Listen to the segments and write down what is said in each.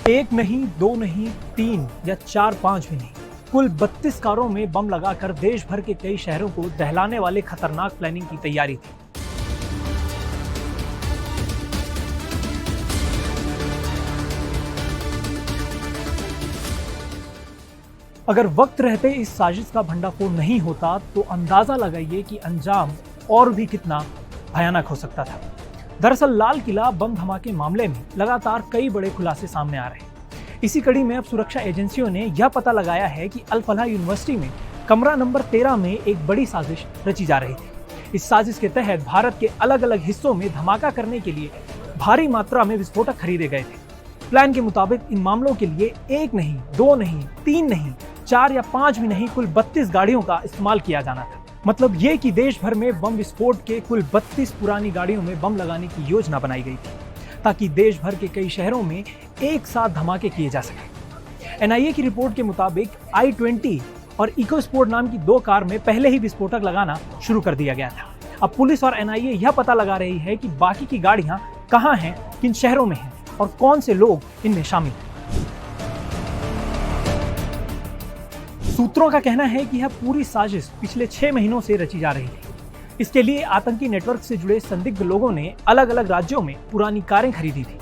एक नहीं, दो नहीं, तीन या चार, पांच भी नहीं, कुल 32 कारों में बम लगाकर देश भर के कई शहरों को दहलाने वाले खतरनाक प्लानिंग की तैयारी थी। अगर वक्त रहते इस साजिश का भंडाफोड़ नहीं होता तो अंदाजा लगाइए कि अंजाम और भी कितना भयानक हो सकता था। दरअसल लाल किला बम धमाके मामले में लगातार कई बड़े खुलासे सामने आ रहे हैं। इसी कड़ी में अब सुरक्षा एजेंसियों ने यह पता लगाया है कि अल फलाह यूनिवर्सिटी में कमरा नंबर 13 में एक बड़ी साजिश रची जा रही थी। इस साजिश के तहत भारत के अलग अलग हिस्सों में धमाका करने के लिए भारी मात्रा में विस्फोटक खरीदे गए थे। प्लान के मुताबिक इन मामलों के लिए एक नहीं, दो नहीं, तीन नहीं, चार या पांच भी नहीं, कुल 32 गाड़ियों का इस्तेमाल किया जाना था। मतलब ये कि देश भर में बम विस्फोट के कुल 32 पुरानी गाड़ियों में बम लगाने की योजना बनाई गई थी, ताकि देश भर के कई शहरों में एक साथ धमाके किए जा सके। एनआईए की रिपोर्ट के मुताबिक i20 और इकोस्पोर्ट नाम की 2 कार में पहले ही विस्फोटक लगाना शुरू कर दिया गया था। अब पुलिस और एनआईए यह पता लगा रही है कि बाकी की गाड़ियां कहां हैं, किन शहरों में हैं और कौन से लोग इनमें शामिल हैं। सूत्रों का कहना है कि यह पूरी साजिश पिछले 6 महीनों से रची जा रही थी। इसके लिए आतंकी नेटवर्क से जुड़े संदिग्ध लोगों ने अलग अलग राज्यों में पुरानी कारें खरीदी थी,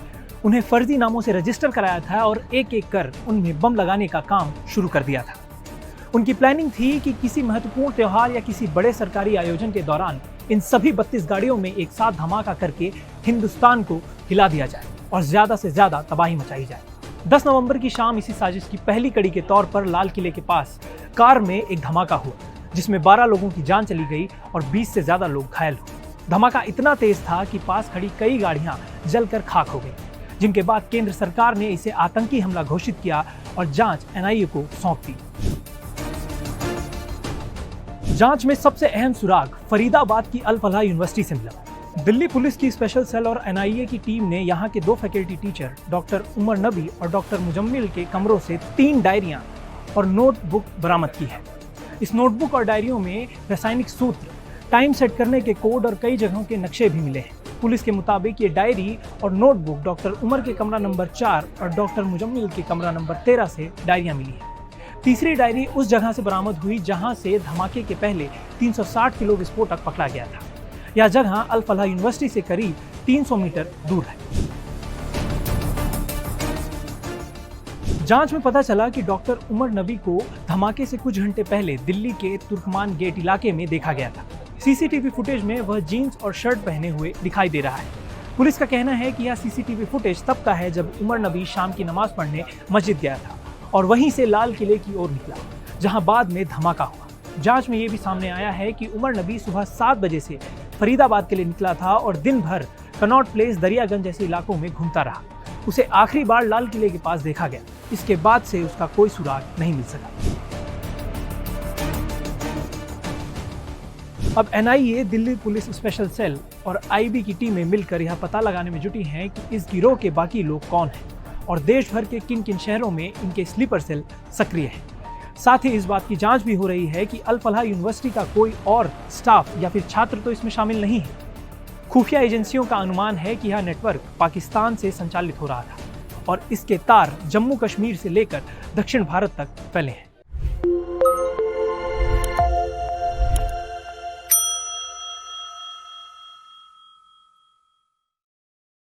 उन्हें फर्जी नामों से रजिस्टर कराया था और एक एक कर उनमें बम लगाने का काम शुरू कर दिया था। उनकी प्लानिंग थी कि किसी महत्वपूर्ण त्योहार या किसी बड़े सरकारी आयोजन के दौरान इन सभी 32 गाड़ियों में एक साथ धमाका करके हिंदुस्तान को हिला दिया जाए और ज्यादा से ज्यादा तबाही मचाई जाए। 10 नवंबर की शाम इसी साजिश की पहली कड़ी के तौर पर लाल किले के पास कार में एक धमाका हुआ, जिसमें 12 लोगों की जान चली गई और 20 से ज्यादा लोग घायल हुए। धमाका इतना तेज था कि पास खड़ी कई गाड़ियां जलकर खाक हो गई, जिनके बाद केंद्र सरकार ने इसे आतंकी हमला घोषित किया और जांच एनआईए को सौंप दी। जांच में सबसे अहम सुराग फरीदाबाद की अल फलाह यूनिवर्सिटी से मिला। दिल्ली पुलिस की स्पेशल सेल और एनआईए की टीम ने यहां के 2 फैकल्टी टीचर डॉक्टर उमर नबी और डॉक्टर मुजम्मिल के कमरों से 3 डायरियां और नोटबुक बरामद की है। इस नोटबुक और डायरियों में रासायनिक सूत्र, टाइम सेट करने के कोड और कई जगहों के नक्शे भी मिले हैं। पुलिस के मुताबिक ये डायरी और नोटबुक डॉक्टर उमर के कमरा नंबर 4 और डॉक्टर मुजम्मिल के कमरा नंबर 13 से डायरियां मिली है। तीसरी डायरी उस जगह से बरामद हुई जहां से धमाके के पहले 360 किलो विस्फोटक पकड़ा गया था। यह जगह अल फलाह यूनिवर्सिटी से करीब 300 मीटर दूर है। जांच में पता चला कि डॉक्टर उमर नबी को धमाके से कुछ घंटे पहले दिल्ली के तुर्कमान गेट इलाके में देखा गया था। सीसीटीवी फुटेज में वह जीन्स और शर्ट पहने हुए दिखाई दे रहा है। पुलिस का कहना है कि यह सीसीटीवी फुटेज तब का है जब उमर नबी शाम की नमाज पढ़ने मस्जिद गया था और वहीं से लाल किले की ओर निकला, जहां बाद में धमाका हुआ। जांच में यह भी सामने आया है कि उमर नबी सुबह 7 बजे से फरीदाबाद के लिए निकला था और दिन भर कनॉट प्लेस, दरियागंज जैसे इलाकों में घूमता रहा। उसे आखिरी बार लाल किले के पास देखा गया। इसके बाद से उसका कोई सुराग नहीं मिल सका। अब NIA, Delhi police special cell और आईबी की टीमें मिलकर यह पता लगाने में जुटी हैं कि इस गिरोह के बाकी लोग कौन हैं और देश भर के किन किन शहरों में इनके स्लीपर सेल सक्रिय हैं। साथ ही इस बात की जांच भी हो रही है कि अल फलाह यूनिवर्सिटी का कोई और स्टाफ या फिर छात्र तो इसमें शामिल नहीं है। खुफिया एजेंसियों का अनुमान है कि यह नेटवर्क पाकिस्तान से संचालित हो रहा था और इसके तार जम्मू कश्मीर से लेकर दक्षिण भारत तक फैले हैं।